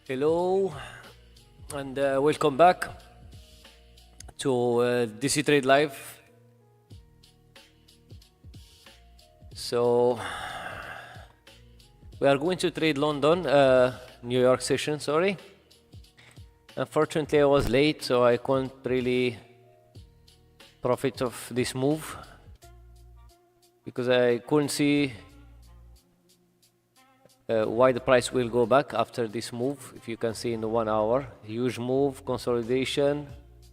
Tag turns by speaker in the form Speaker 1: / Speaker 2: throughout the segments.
Speaker 1: Hello and welcome back to DC Trade Live. So we are going to trade London, New York session, sorry. Unfortunately I was late, so I couldn't really profit of this move because I couldn't see why the price will go back after this move. If you can see in the 1 hour, huge move, consolidation,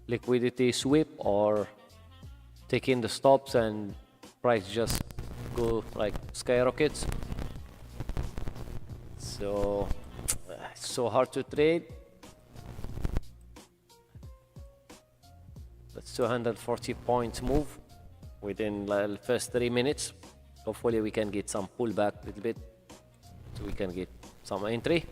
Speaker 1: liquidity sweep, or taking the stops and price just go like skyrockets. So it's so hard to trade. That's 240 points move within the first 3 minutes. Hopefully we can get some pullback a little bit so we can get some entry.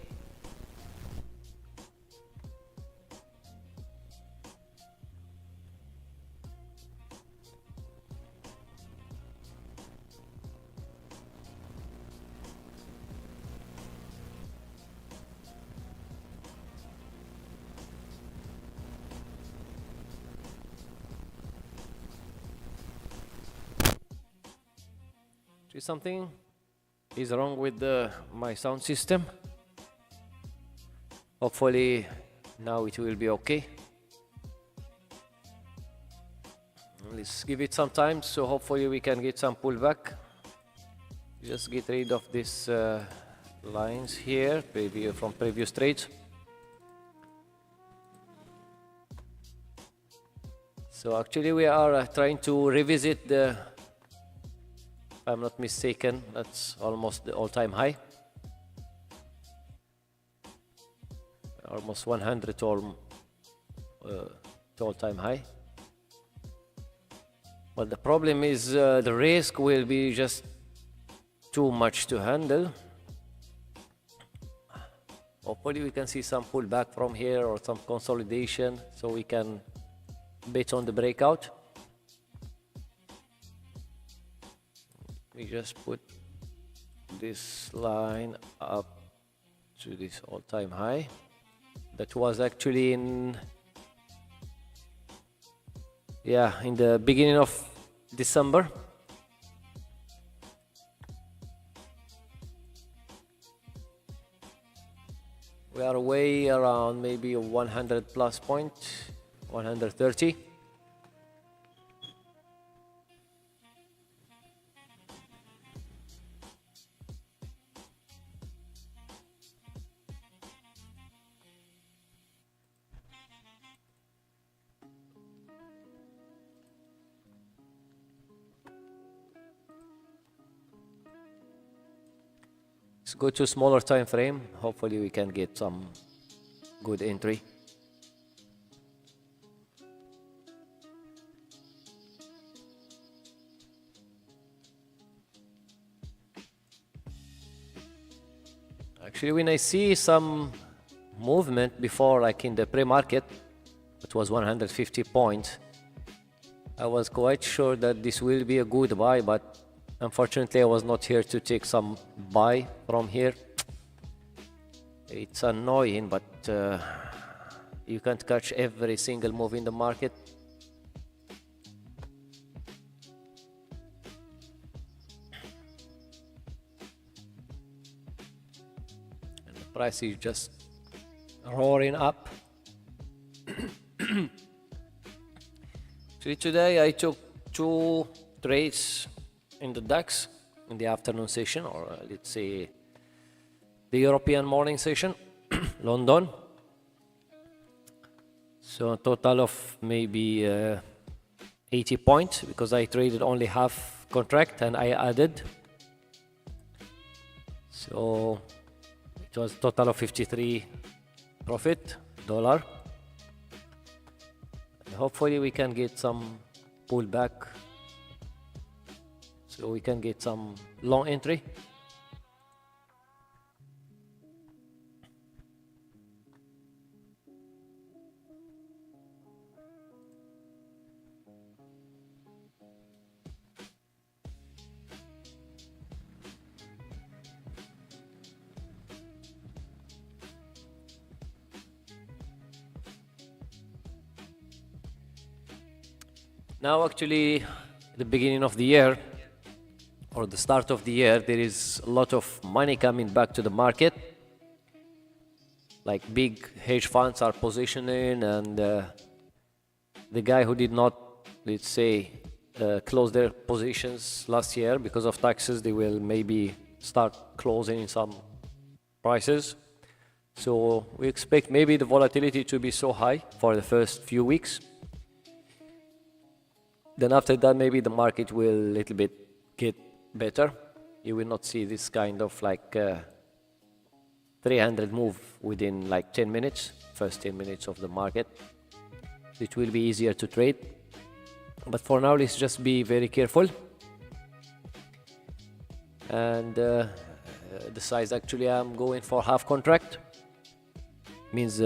Speaker 1: See, something is wrong with my sound system. Hopefully now it will be okay. Let's give it some time, so hopefully we can get some pullback. Just get rid of these lines here from previous trades. So actually we are trying to revisit the, if I'm not mistaken, that's almost the all-time high. Almost 100 to all-time high. But the problem is the risk will be just too much to handle. Hopefully we can see some pullback from here or some consolidation so we can bet on the breakout. We just put this line up to this all-time high. That was actually in the beginning of December. We are way around maybe 100 plus point, 130. Let's go to smaller time frame. Hopefully we can get some good entry. Actually, when I see some movement before, like in the pre-market, it was 150 points. I was quite sure that this will be a good buy, but unfortunately I was not here to take some buy from here. It's annoying, but you can't catch every single move in the market. And the price is just roaring up. Actually, today I took 2 trades in the DAX in the afternoon session, or let's say the European morning session, London. So a total of maybe 80 points because I traded only half contract and I added. So it was a total of 53 profit dollar. And hopefully we can get some pullback so we can get some long entry. Now actually, at the beginning of the year, or the start of the year, there is a lot of money coming back to the market. Like big hedge funds are positioning, and the guy who did not, let's say, close their positions last year because of taxes, they will maybe start closing in some prices. So we expect maybe the volatility to be so high for the first few weeks. Then after that, maybe the market will a little bit get better. You will not see this kind of like 300 move within like 10 minutes, first 10 minutes of the market. It will be easier to trade. But for now, let's just be very careful. And the size, actually, I'm going for half contract. Means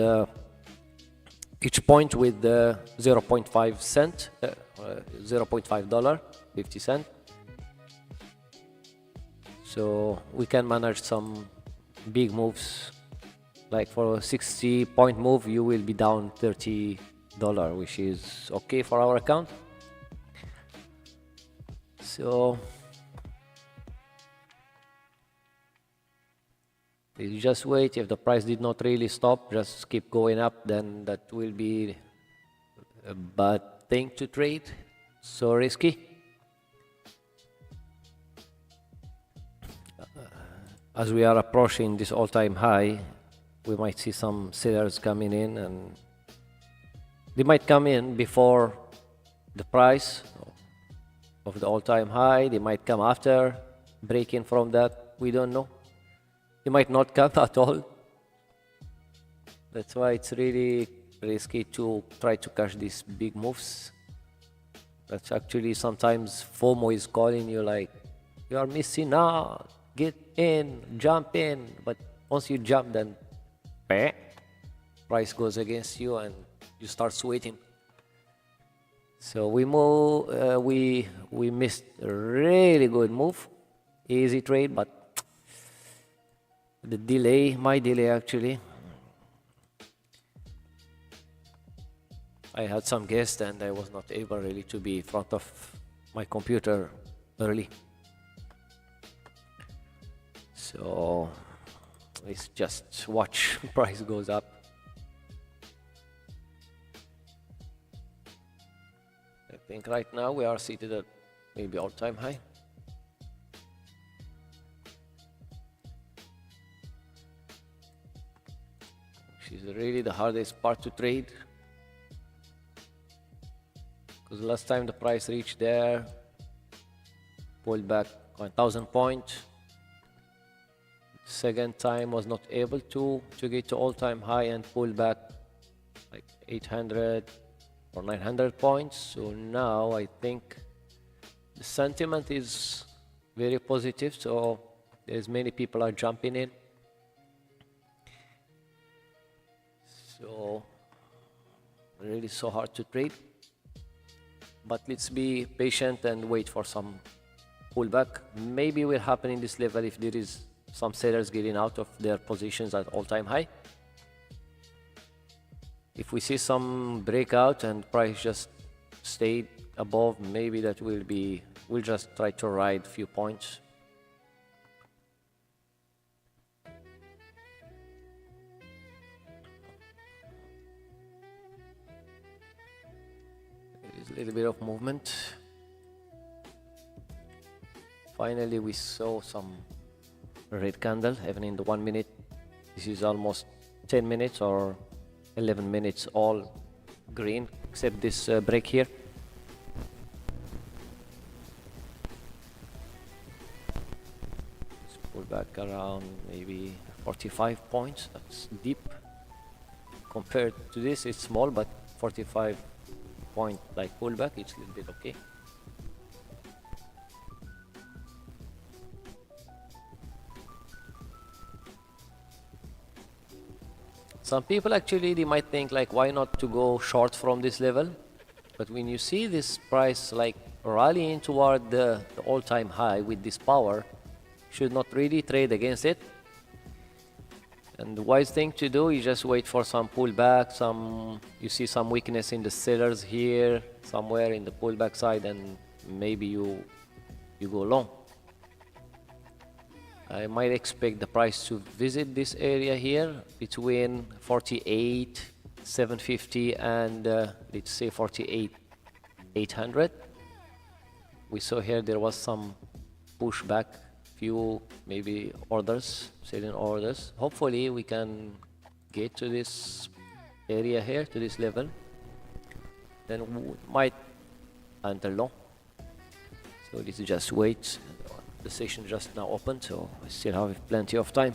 Speaker 1: each point with 0.5 cent, $0.5, 50 cents. So we can manage some big moves. Like for a 60-point move, you will be down $30, which is okay for our account. So you just wait. If the price did not really stop, just keep going up, then that will be a bad thing to trade. So risky. As we are approaching this all-time high, we might see some sellers coming in, and they might come in before the price of the all-time high. They might come after, breaking from that. We don't know. They might not come at all. That's why it's really risky to try to catch these big moves. That's actually sometimes FOMO is calling you like, you are missing out, get in, jump in. But once you jump, then price goes against you and you start sweating. So we missed a really good move, easy trade, but the delay, my delay actually, I had some guests and I was not able really to be in front of my computer early. So let's just watch price goes up. I think right now we are seated at maybe all-time high. Which is really the hardest part to trade. Because last time the price reached there, pulled back 1,000 points. Second time was not able to get to all-time high and pull back like 800 or 900 points. So now I think the sentiment is very positive. So there's many people are jumping in. So really so hard to trade. But let's be patient and wait for some pullback. Maybe will happen in this level if there is some sellers getting out of their positions at all-time high. If we see some breakout and price just stayed above, maybe that will be, we'll just try to ride a few points. There is a little bit of movement. Finally, we saw some red candle, even in the 1 minute. This is almost 10 minutes or 11 minutes all green, except this break here. Let's pull back around maybe 45 points. That's deep. Compared to this, it's small, but 45 point like pullback, it's a little bit okay. Some people actually, they might think like, why not to go short from this level? But when you see this price like rallying toward the all-time high with this power, should not really trade against it. And the wise thing to do is just wait for some pullback, you see some weakness in the sellers here, somewhere in the pullback side, and maybe you go long. I might expect the price to visit this area here between 48,750 and let's say 48,800. We saw here there was some pushback, few maybe orders, selling orders. Hopefully we can get to this area here, to this level, then we might enter long. So let's just wait. The session just now opened, so I still have plenty of time.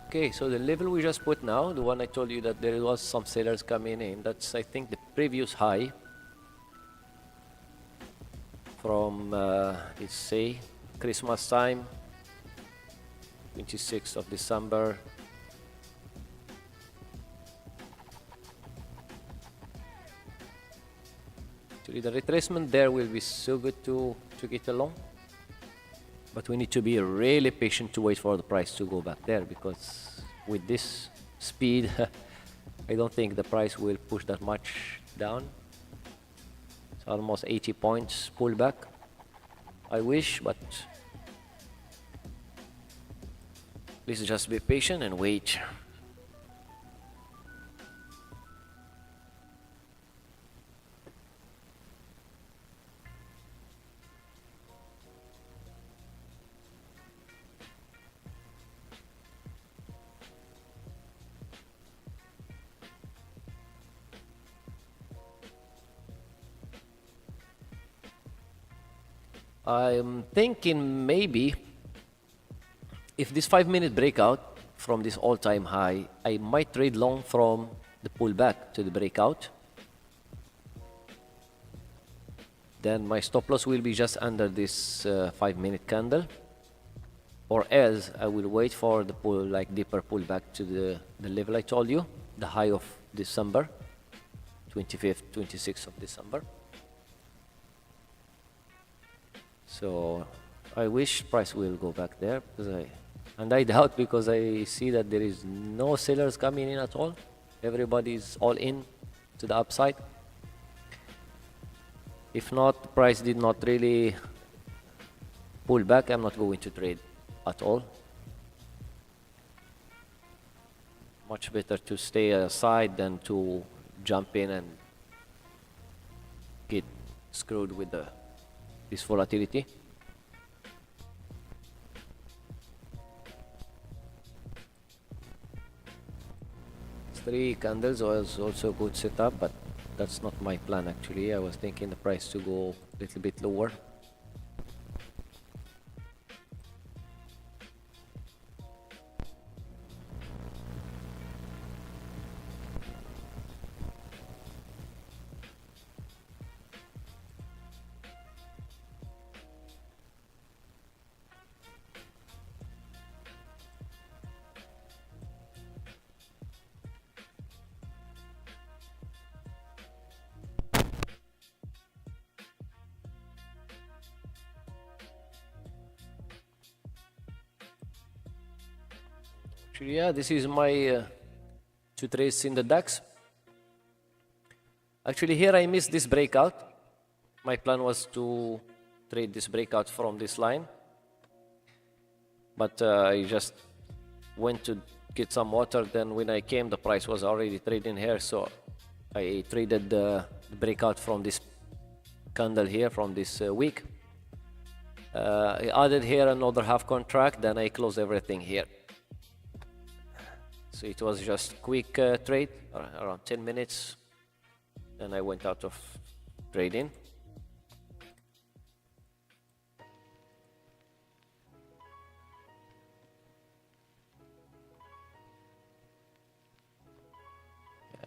Speaker 1: Okay, so the level we just put now, the one I told you that there was some sellers coming in, that's I think the previous high from let's say Christmas time, 26th of December. Actually the retracement there will be so good to get along. But we need to be really patient to wait for the price to go back there, because with this speed, I don't think the price will push that much down. It's almost 80 points pullback. I wish, but let's just be patient and wait. I'm thinking maybe if this 5-minute breakout from this all-time high, I might trade long from the pullback to the breakout. Then my stop loss will be just under this 5-minute candle, or else I will wait for the deeper pullback to the level I told you, the high of December, 25th, 26th of December. So I wish price will go back there, and I doubt, because I see that there is no sellers coming in at all. Everybody is all in to the upside. If not, the price did not really pull back, I'm not going to trade at all. Much better to stay aside than to jump in and get screwed with this volatility. Three candles was also a good setup, but that's not my plan actually. I was thinking the price to go a little bit lower. Actually, yeah, this is my two trades in the DAX. Actually, here I missed this breakout. My plan was to trade this breakout from this line, but I just went to get some water. Then when I came, the price was already trading here, so I traded the breakout from this candle here from this week. I added here another half contract, then I closed everything here. So it was just quick trade, around 10 minutes, and I went out of trading.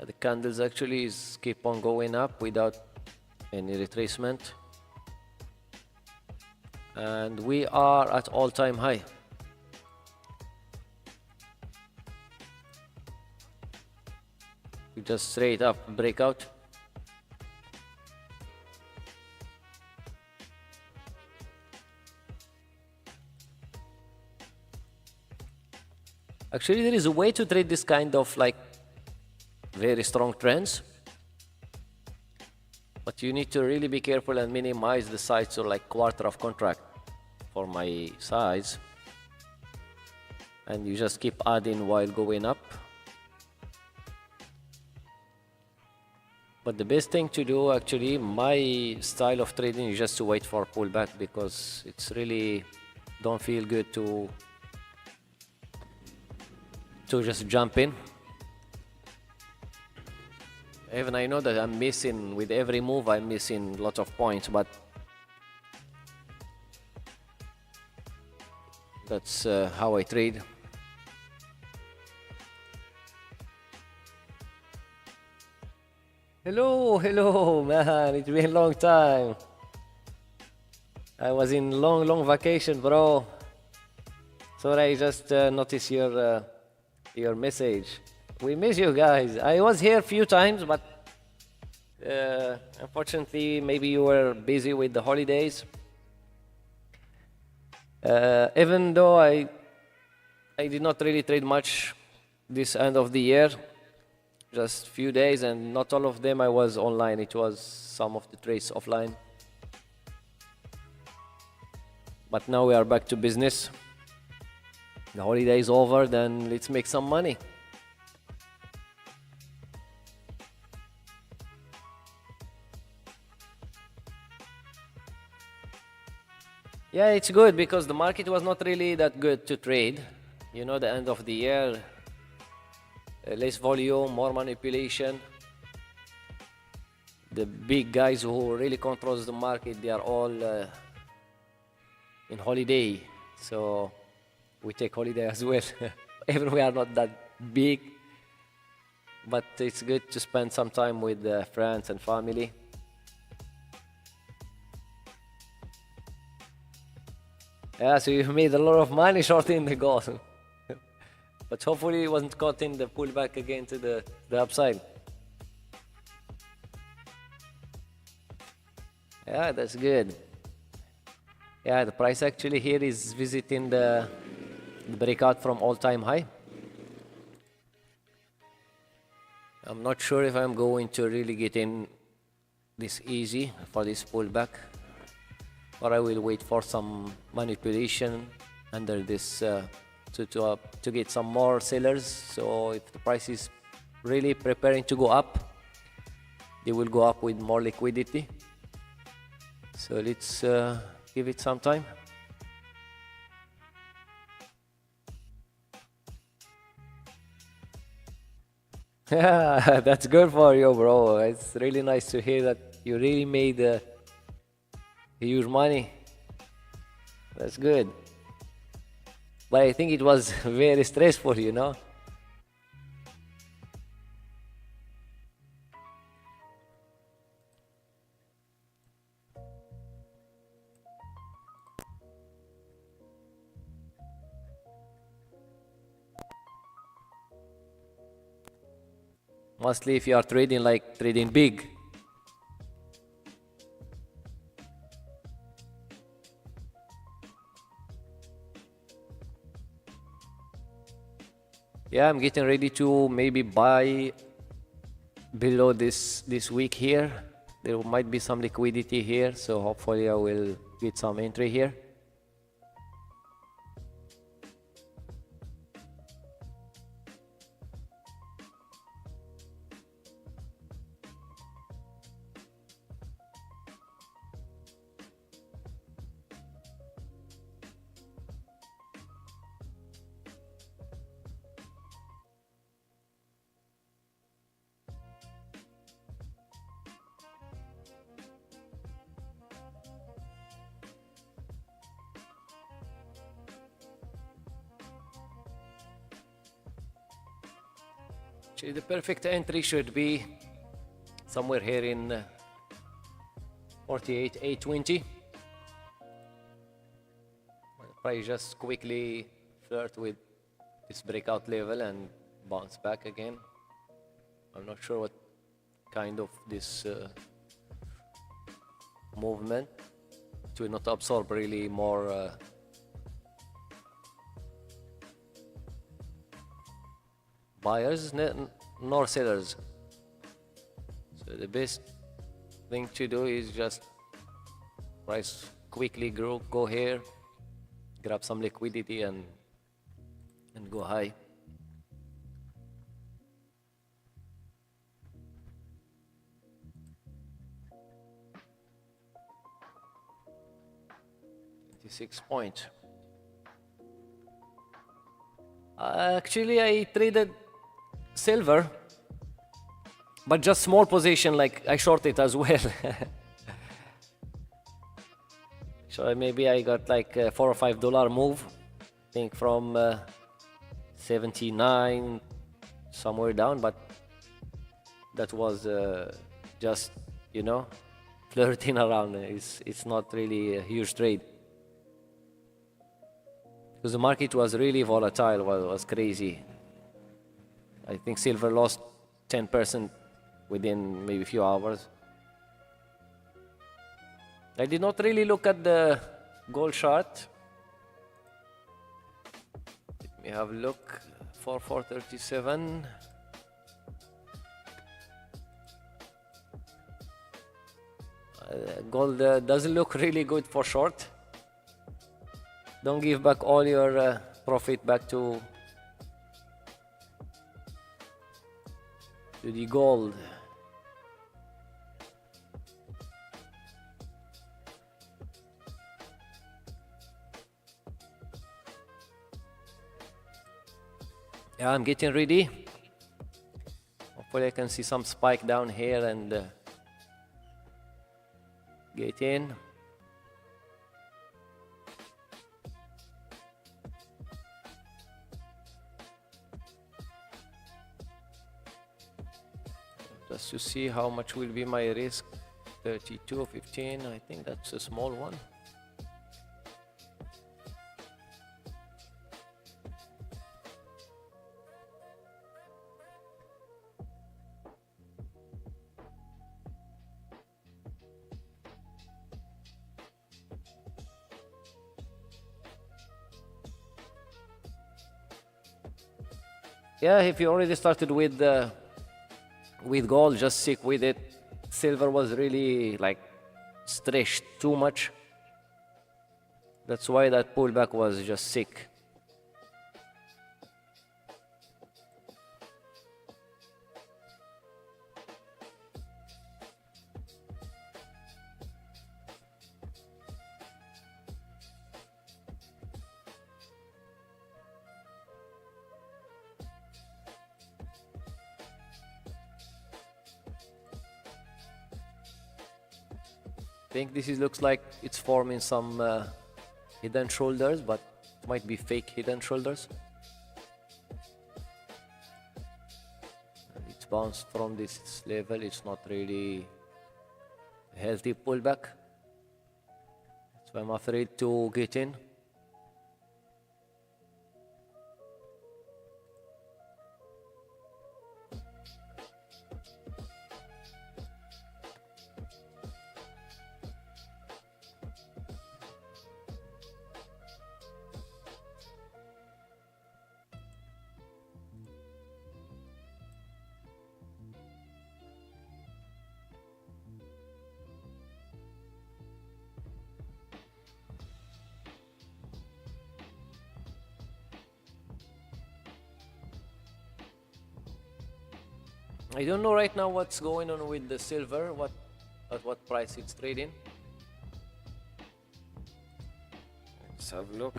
Speaker 1: The candles actually keep on going up without any retracement. and we are at all-time high. We just straight up breakout. Actually, there is a way to trade this kind of like very strong trends, but you need to really be careful and minimize the size to like quarter of contract for my size, and you just keep adding while going up. But the best thing to do, actually, my style of trading is just to wait for a pullback, because it's really don't feel good to just jump in. Even I know that I'm missing, with every move I'm missing lots of points, but that's how I trade. Hello, man, it's been a long time. I was in long vacation, bro. Sorry, I just noticed your message. We miss you guys. I was here a few times, but unfortunately, maybe you were busy with the holidays. Even though I did not really trade much this end of the year, just few days, and not all of them I was online. It was some of the trades offline. But now we are back to business. The holiday is over, then let's make some money. Yeah, it's good because the market was not really that good to trade. You know, the end of the year, less volume, more manipulation. The big guys who really controls the market, they are all in holiday. So we take holiday as well. Even we are not that big, but it's good to spend some time with friends and family. Yeah, so you made a lot of money shorting the gold. But hopefully it wasn't caught in the pullback again to the upside. Yeah, that's good. Yeah, the price actually here is visiting the breakout from all-time high. I'm not sure if I'm going to really get in this easy for this pullback, or I will wait for some manipulation under this to get some more sellers. So if the price is really preparing to go up, they will go up with more liquidity. So let's give it some time. Yeah, that's good for you, bro. It's really nice to hear that you really made huge money. That's good. But I think it was very stressful, you know. Mostly if you are trading like trading big. Yeah, I'm getting ready to maybe buy below this week here. There might be some liquidity here, so hopefully I will get some entry here. Actually, the perfect entry should be somewhere here in 48,820. price just quickly flirt with this breakout level and bounce back again. I'm not sure what kind of this movement to not absorb really more buyers nor sellers. So the best thing to do is just price quickly go here, grab some liquidity and go high. .6. Actually, I traded silver, but just small position, like I short it as well. So maybe I got like a $4 or $5 move, I think from 79 somewhere down, but that was just, you know, flirting around. It's not really a huge trade because the market was really volatile, was crazy. I think silver lost 10% within maybe a few hours. I did not really look at the gold chart. Let me have a look. 437. Gold doesn't look really good for short. Don't give back all your profit back to the gold. Yeah, I'm getting ready. Hopefully I can see some spike down here and get in. Just to see how much will be my risk. 32.15, I think that's a small one. Yeah, if you already started with gold, just stick with it. Silver was really like stretched too much. That's why that pullback was just sick. I think this looks like it's forming some hidden shoulders, but it might be fake hidden shoulders. It's bounced from this level. It's not really a healthy pullback, so I'm afraid to get in. I don't know right now what's going on with the silver, at what price it's trading. Let's have a look.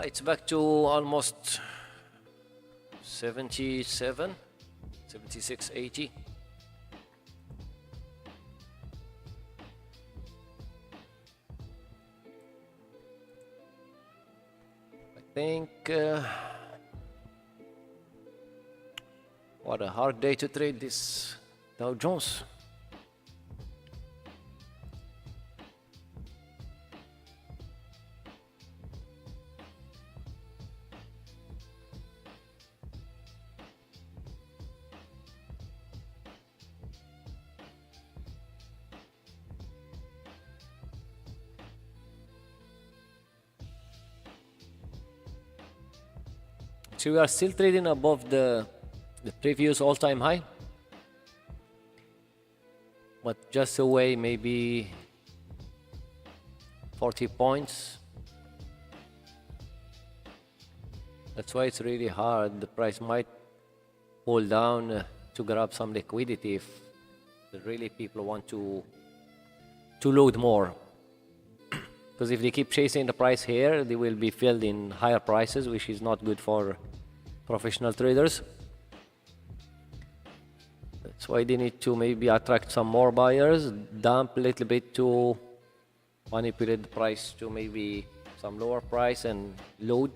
Speaker 1: It's back to almost 77, 76.80. I think what a hard day to trade this Dow Jones. Actually, we are still trading above the previous all-time high, but just away maybe 40 points. That's why it's really hard. The price might pull down to grab some liquidity if really people want to load more. Because if they keep chasing the price here, they will be filled in higher prices, which is not good for professional traders. That's why they need to maybe attract some more buyers, dump a little bit to manipulate the price to maybe some lower price and load.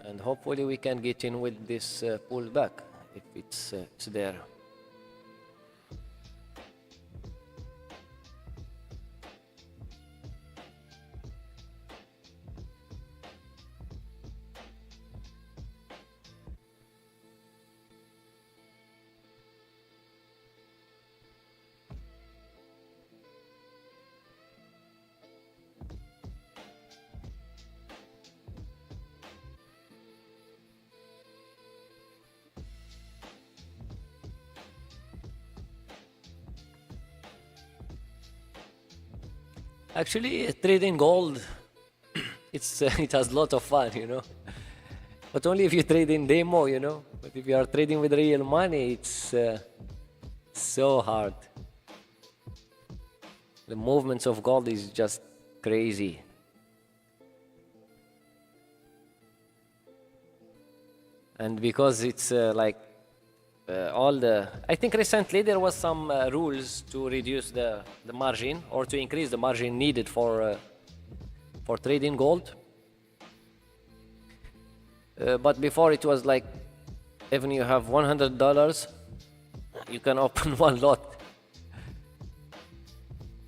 Speaker 1: And hopefully we can get in with this pullback if it's there. Actually, trading gold, it has a lot of fun, you know. But only if you trade in demo, you know. But if you are trading with real money, it's so hard. The movements of gold is just crazy. And because it's like I think recently there was some rules to reduce the margin or to increase the margin needed for trading gold. But before it was like, even you have $100, you can open one lot.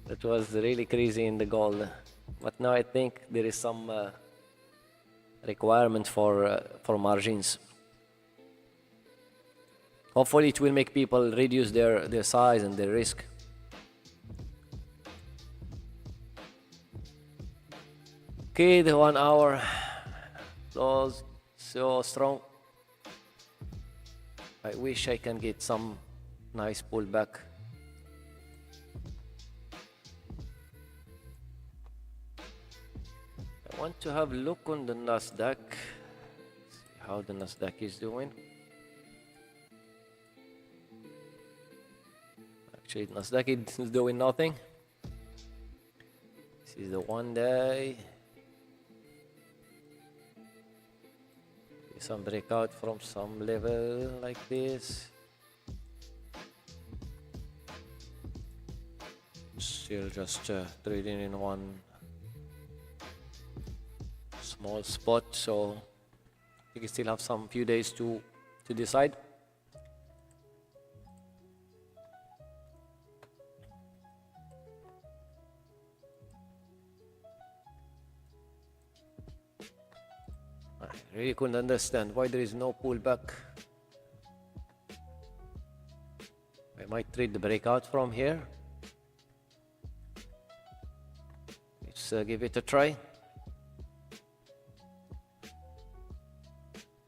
Speaker 1: That was really crazy in the gold. But now I think there is some requirement for margins. Hopefully it will make people reduce their size and their risk. Okay, the 1 hour close so strong. I wish I can get some nice pullback. I want to have a look on the Nasdaq, see how the Nasdaq is doing. Actually, Nasdaq is doing nothing. This is the 1 day. Some breakout from some level like this. Still just trading in one small spot, so I think you still have some few days to decide. I really couldn't understand why there is no pullback. I might trade the breakout from here. Let's give it a try.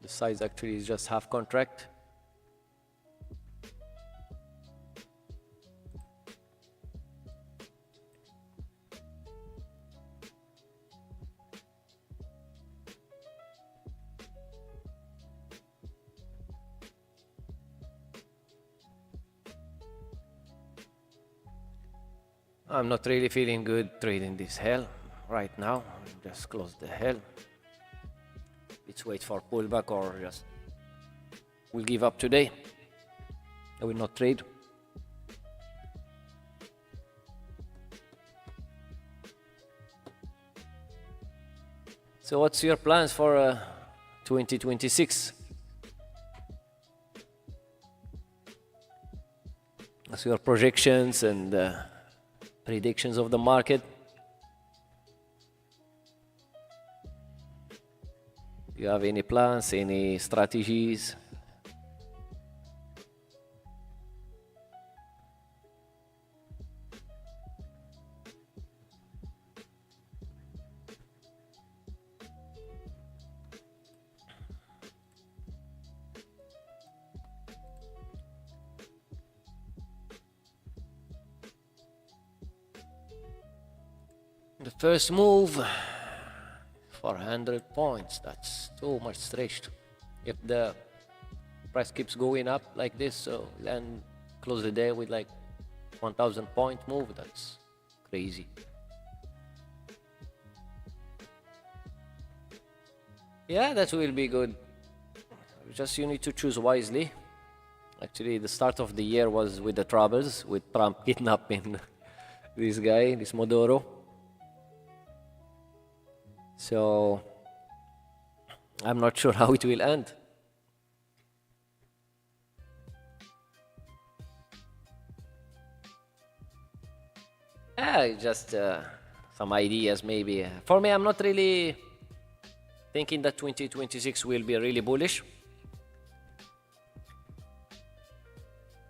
Speaker 1: The size actually is just half contract. I'm not really feeling good trading this hell right now. Just close the hell. Let's wait for pullback or just we'll give up today. I will not trade. So what's your plans for 2026? What's your projections and predictions of the market? Do you have any plans, any strategies? The first move, 400 points. That's too much stretched. If the price keeps going up like this, so then close the day with like 1,000 point move, that's crazy. Yeah, that will be good. Just you need to choose wisely. Actually, the start of the year was with the troubles, with Trump kidnapping this guy, this Modoro. So I'm not sure how it will end. Just some ideas maybe. For me, I'm not really thinking that 2026 will be really bullish.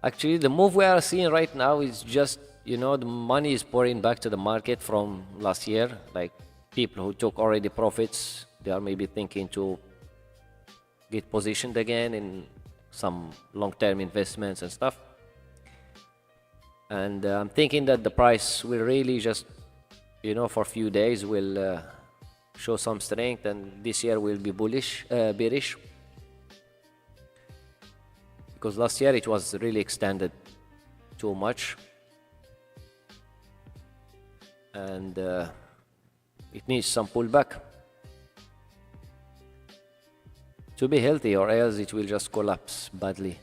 Speaker 1: Actually, the move we are seeing right now is just, the money is pouring back to the market from last year. Like people who took already profits, they are maybe thinking to get positioned again in some long-term investments and stuff. And I'm thinking that the price will really just, for a few days will show some strength, and this year will be bearish. Because last year it was really extended too much. And it needs some pullback to be healthy, or else it will just collapse badly.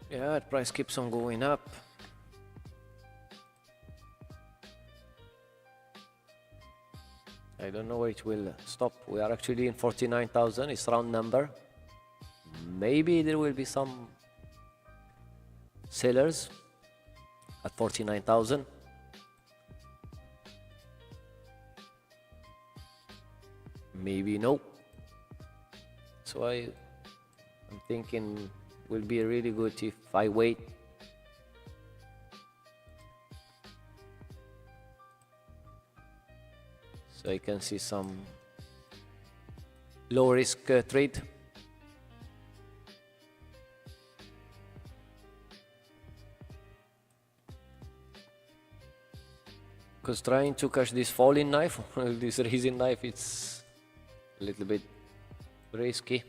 Speaker 1: Yeah, the price keeps on going up. I don't know where it will stop. We are actually in 49,000. It's round number. Maybe there will be some sellers at 49,000. Maybe no. So I'm thinking will be really good if I wait. So I can see some low risk trade. Because trying to catch this falling knife, this rising knife, it's a little bit risky.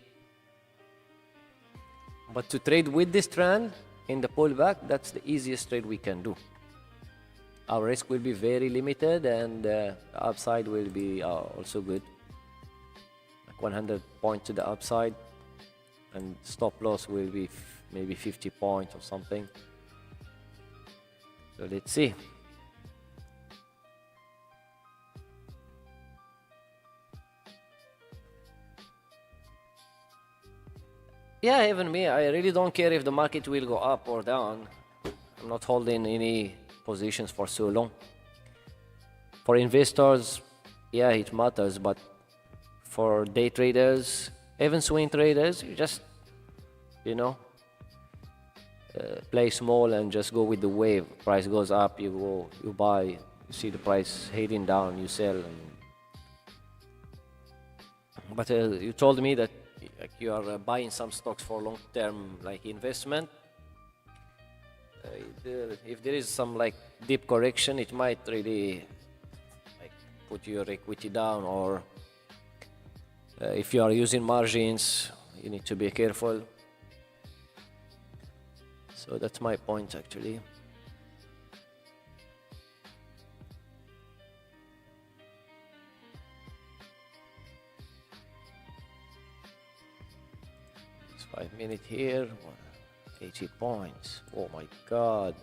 Speaker 1: But to trade with this trend in the pullback, that's the easiest trade we can do. Our risk will be very limited, and the upside will be also good. Like 100 points to the upside, and stop loss will be maybe 50 points or something. So let's see. Yeah, even me, I really don't care if the market will go up or down. I'm not holding any positions for so long. For investors, yeah, it matters, but for day traders, even swing traders, you just, play small and just go with the wave. Price goes up, you buy. You see the price heading down, you sell. But you told me that you are buying some stocks for long-term investment. If there is some deep correction, it might really put your equity down, or if you are using margins, you need to be careful. So that's my point actually. It's 5 minutes here, 80 points. Oh my god.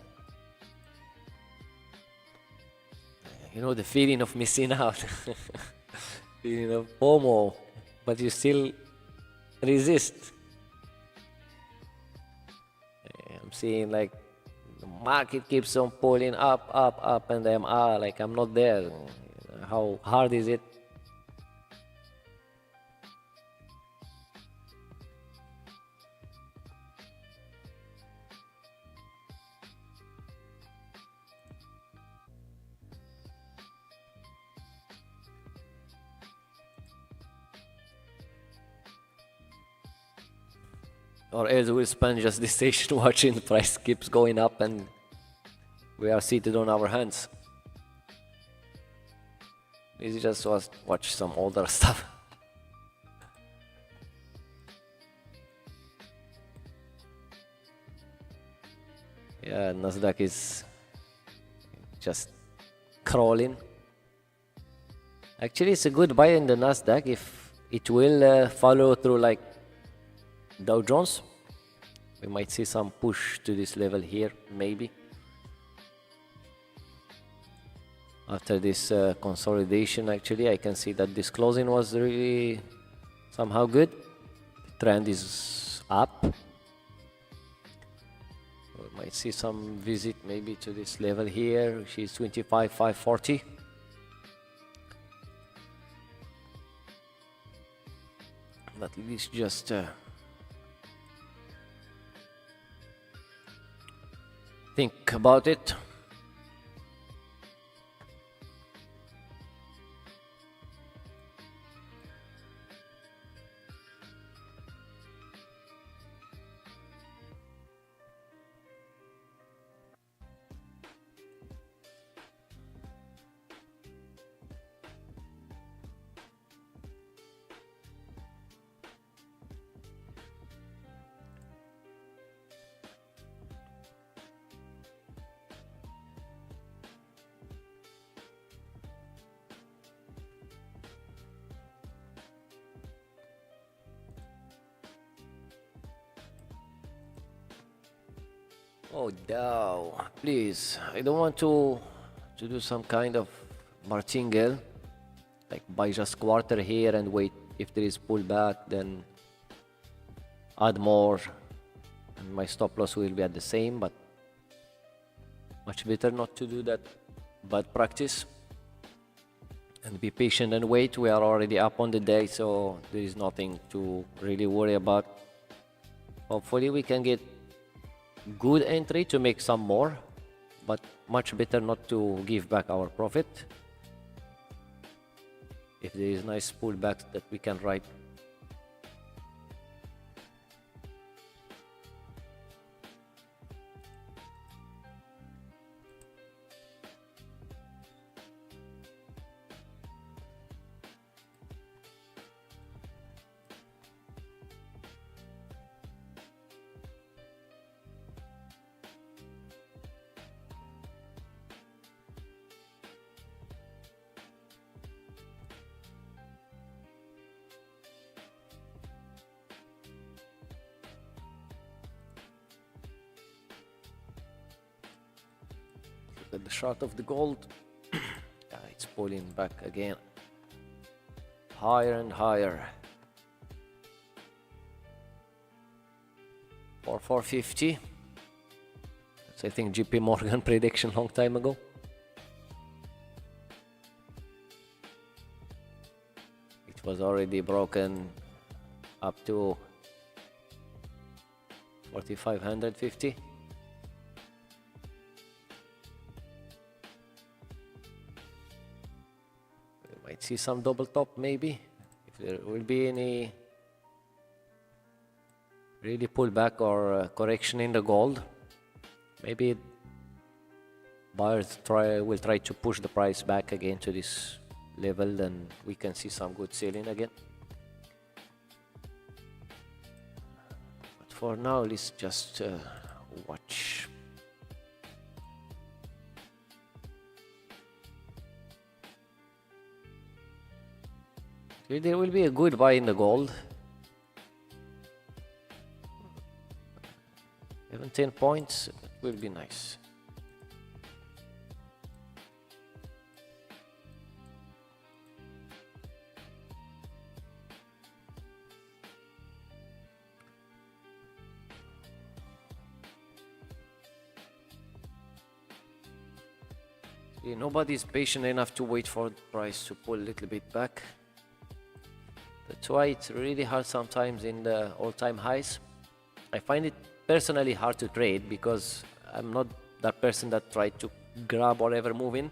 Speaker 1: The feeling of missing out. Feeling of FOMO, but you still resist. I'm seeing the market keeps on pulling up, and I'm not there. How hard is it? Or else we'll spend just this station watching the price keeps going up and we are seated on our hands. Easy just was watch some older stuff. Yeah, Nasdaq is just crawling. Actually, it's a good buy in the Nasdaq if it will follow through like Dow Jones. We might see some push to this level here, maybe. After this consolidation, actually, I can see that this closing was really somehow good. The trend is up. We might see some visit maybe to this level here, which is 25,540. But at least just think about it. Oh, Dow, please. I don't want to do some kind of martingale, like buy just quarter here and wait. If there is pullback, then add more, and my stop loss will be at the same. But much better not to do that bad practice and be patient and wait. We are already up on the day, so there is nothing to really worry about. Hopefully we can get good entry to make some more, but much better not to give back our profit. If there is nice pullbacks that we can ride. At the chart of the gold, it's pulling back again, higher and higher. For 450. That's I think JP Morgan prediction long time ago. It was already broken up to 4,550. Might see some double top maybe, if there will be any really pullback or correction in the gold. Maybe buyers will try to push the price back again to this level, then we can see some good selling again. But for now, let's just watch. There will be a good buy in the gold. Even 10 points, that will be nice. Nobody's patient enough to wait for the price to pull a little bit back. That's why it's really hard sometimes in the all-time highs. I find it personally hard to trade because I'm not that person that tries to grab whatever moving.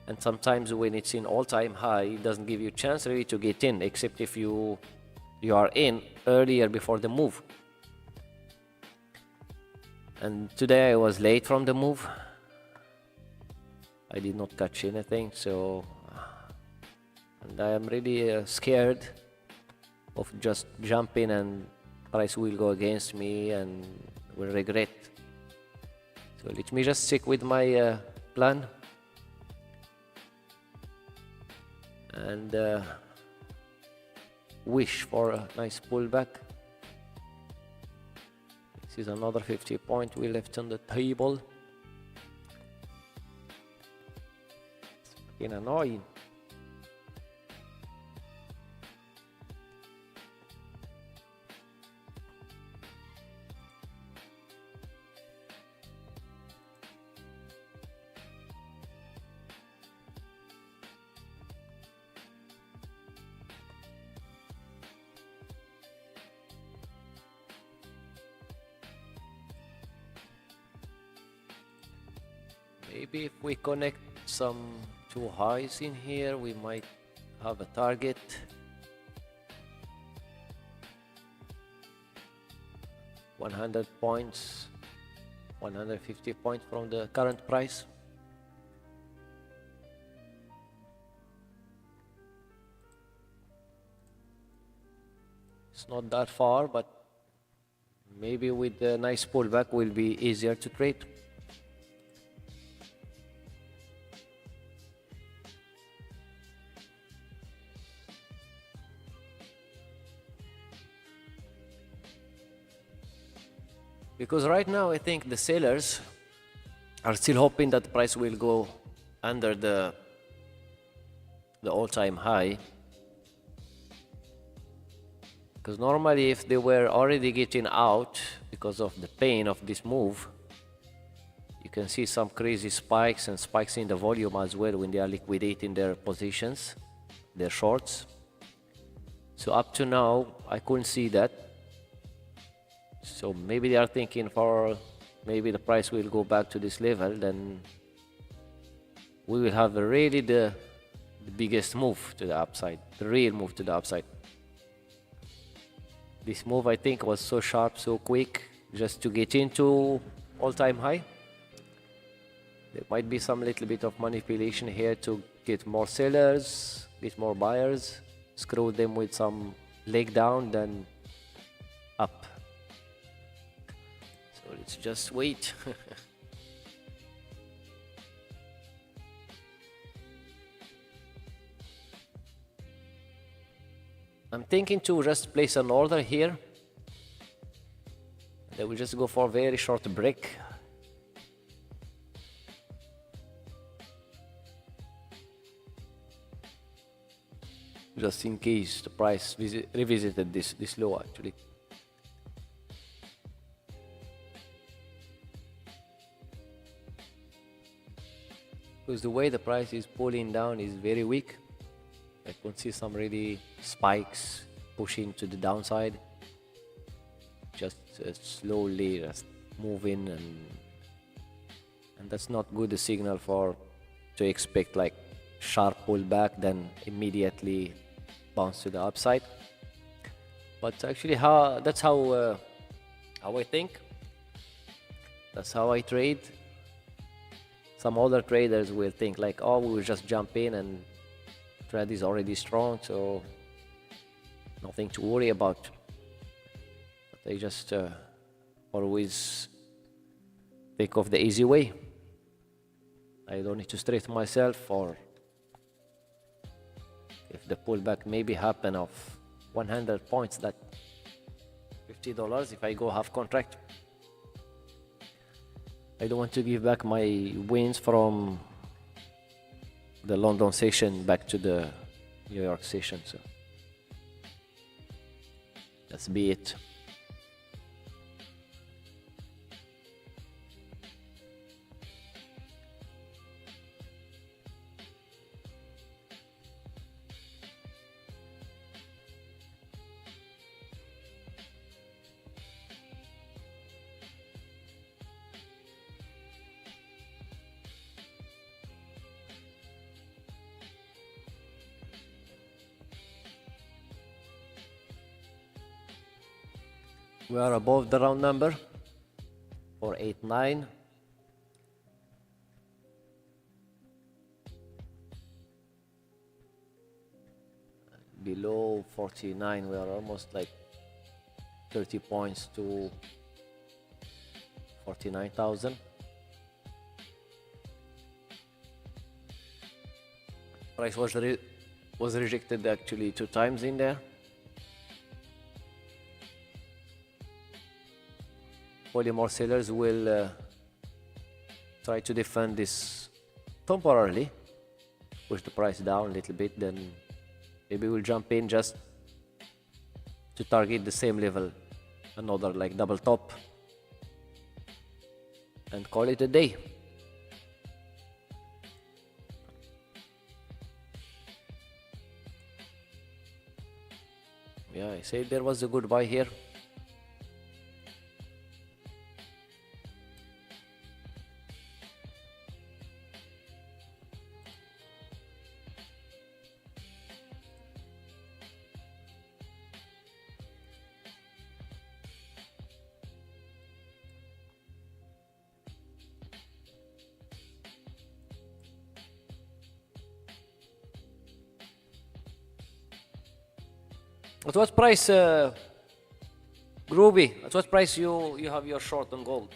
Speaker 1: And sometimes when it's in all-time high, it doesn't give you a chance really to get in, except if you are in earlier before the move. And today I was late from the move. I did not catch anything, so and I am really scared of just jumping and price will go against me and will regret. So let me just stick with my plan and wish for a nice pullback. This is another 50 point we left on the table. It's fucking annoying. Maybe if we connect some two highs in here, we might have a target. $100 points, 150 points from the current price. It's not that far, but maybe with a nice pullback will be easier to trade. Because right now I think the sellers are still hoping that the price will go under the all-time high. Because normally if they were already getting out because of the pain of this move, you can see some crazy spikes and spikes in the volume as well when they are liquidating their positions, their shorts. So up to now I couldn't see that. So maybe they are thinking for maybe the price will go back to this level, then we will have really the biggest move to the upside, the real move to the upside. This move I think was so sharp, so quick, just to get into all-time high. There might be some little bit of manipulation here to get more sellers, get more buyers, screw them with some leg down, then up. So let's just wait. I'm thinking to just place an order here. Then we just go for a very short break. Just in case the price revisited this low actually. Because the way the price is pulling down is very weak. I can see some really spikes pushing to the downside, just slowly just moving, and that's not good a signal for to expect like sharp pullback then immediately bounce to the upside. But actually that's how I think, that's how I trade. Some other traders will think like, oh, we will just jump in and trade is already strong, so nothing to worry about. But they just always think of the easy way. I don't need to stress myself, or if the pullback maybe happen of 100 points, that $50 if I go half contract. I don't want to give back my wins from the London session back to the New York session, so that's be it. We are above the round number, 489. Below 49, we are almost like 30 points to 49,000. Price was rejected actually 2 times in there. Probably more sellers will try to defend this temporarily, push the price down a little bit, then maybe we'll jump in just to target the same level, another like double top, and call it a day. Yeah, I said there was a good buy here. At what price, Groovy? At what price you have your short on gold?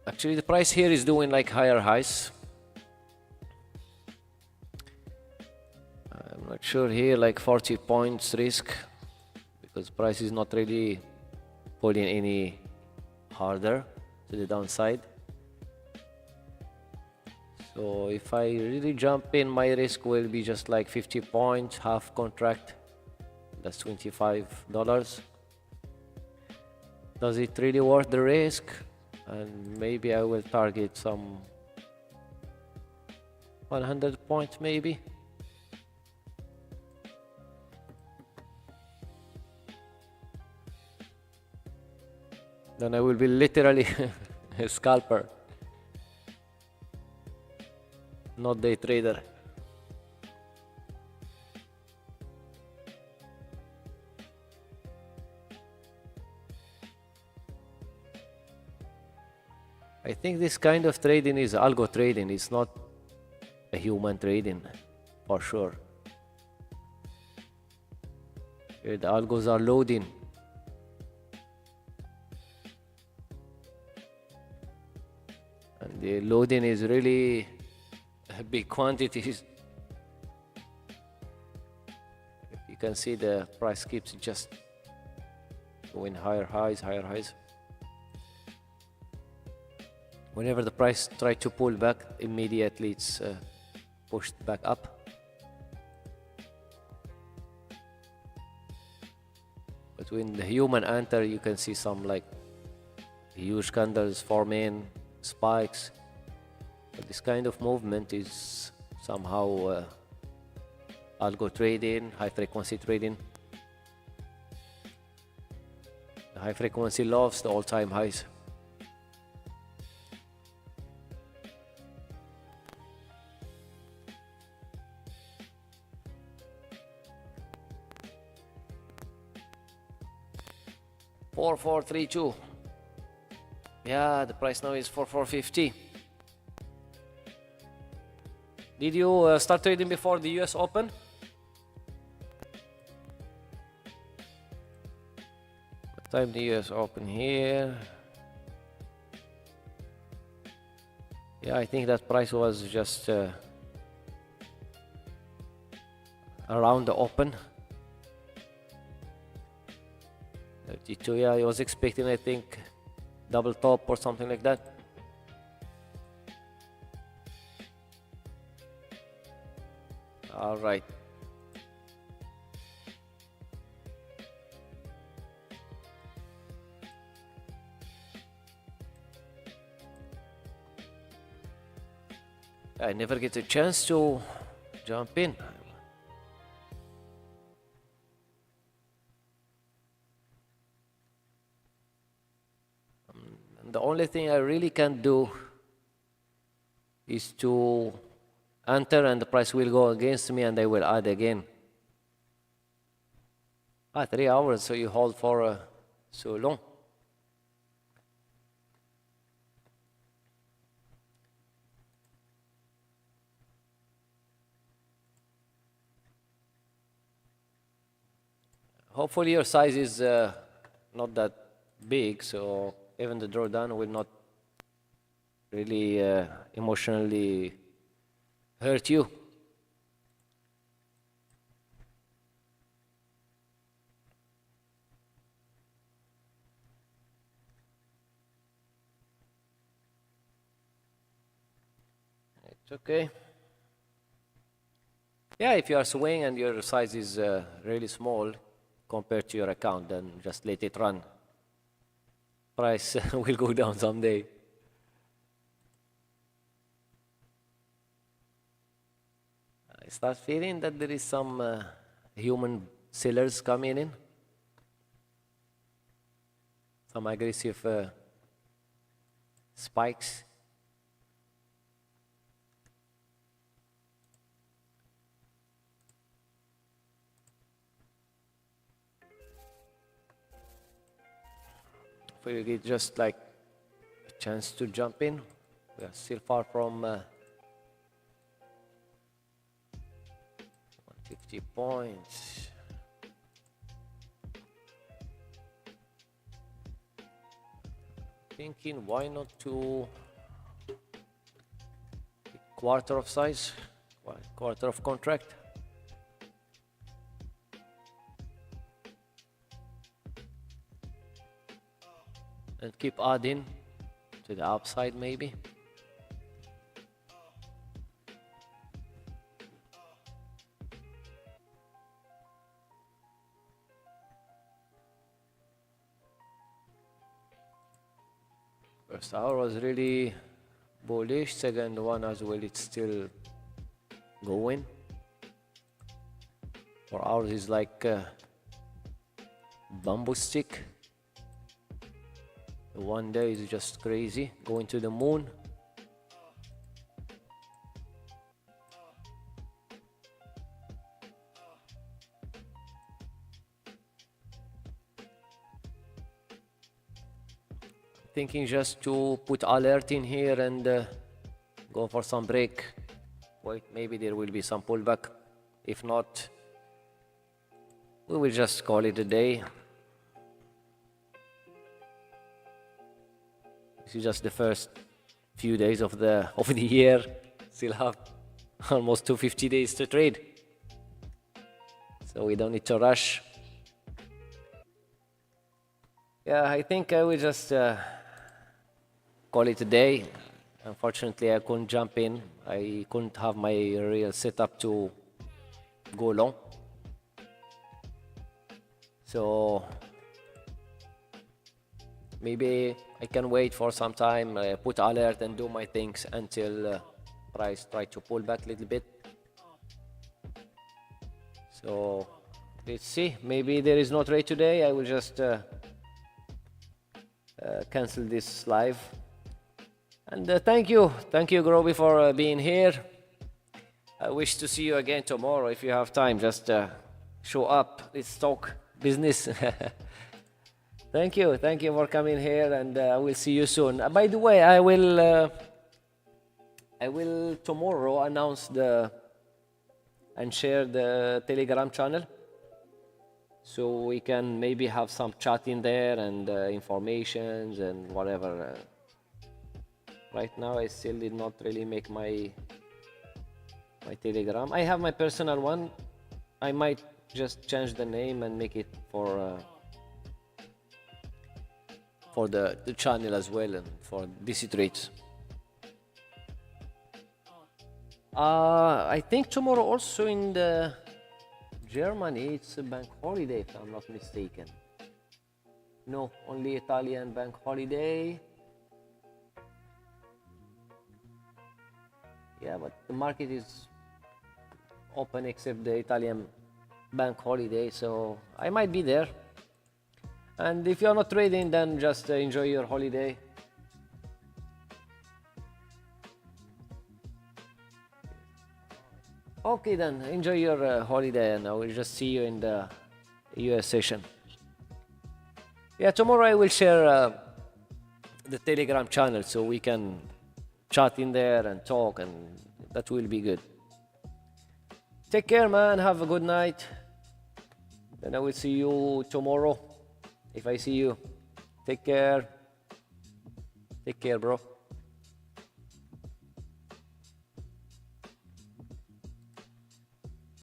Speaker 1: Actually, the price here is doing like higher highs. I'm not sure here, like 40 points risk, because price is not really pulling any harder to the downside. So if I really jump in, my risk will be just like 50 points, half contract. That's $25. Does it really worth the risk? And maybe I will target some 100 points maybe. Then I will be literally a scalper, not day trader. I think this kind of trading is algo trading. It's not a human trading, for sure. Here the algos are loading. And the loading is really big quantities. You can see the price keeps just going higher highs, higher highs. Whenever the price tries to pull back, immediately it's pushed back up. But when the human enter, you can see some like huge candles forming, spikes. But this kind of movement is somehow algo trading, high frequency trading. The high frequency loves the all-time highs. $4,432. Yeah, the price now is $4,450. Did you start trading before the US Open? time the US Open here. Yeah, I think that price was just around the open. 32, yeah, I was expecting, I think, double top or something like that. All right. I never get a chance to jump in. The only thing I really can do is to enter and the price will go against me and I will add again. 3 hours, so you hold for so long. Hopefully your size is not that big, so even the drawdown will not really emotionally hurt you. It's okay. Yeah, if you are swing and your size is really small compared to your account, then just let it run. Price will go down someday. I start feeling that there is some human sellers coming in. Some aggressive spikes. We get just like a chance to jump in. We are still far from 150 points. Thinking why not to quarter of size, quarter of contract. And keep adding to the upside maybe. First hour was really bullish, second one as well, it's still going. 4 hours is like a bamboo stick. One day is just crazy, going to the moon. Thinking just to put alert in here and go for some break. Wait, maybe there will be some pullback. If not, we will just call it a day. This is just the first few days of the year. Still have almost 250 days to trade, so we don't need to rush. Yeah, I think I will just call it a day. Unfortunately, I couldn't jump in. I couldn't have my real setup to go long. So maybe I can wait for some time, put alert and do my things until price try to pull back a little bit. So let's see. Maybe there is no trade today. I will just cancel this live. And thank you, Groby, for being here. I wish to see you again tomorrow if you have time. Just show up. Let's talk business. Thank you for coming here, and I will see you soon. By the way, I will tomorrow announce and share the Telegram channel. so we can maybe have some chat in there and informations and whatever. Right now I still did not really make my Telegram. I have my personal one. I might just change the name and make it for the channel as well, and for DC Trades. I think tomorrow also in the Germany it's a bank holiday, if I'm not mistaken. No, only Italian bank holiday. Yeah, but the market is open except the Italian bank holiday, so I might be there. And if you're not trading, then just enjoy your holiday. Okay, then enjoy your holiday, and I will just see you in the US session. Yeah, tomorrow I will share the Telegram channel so we can chat in there and talk, and that will be good. Take care, man. Have a good night. Then I will see you tomorrow if I see you. Take care. Take care, bro.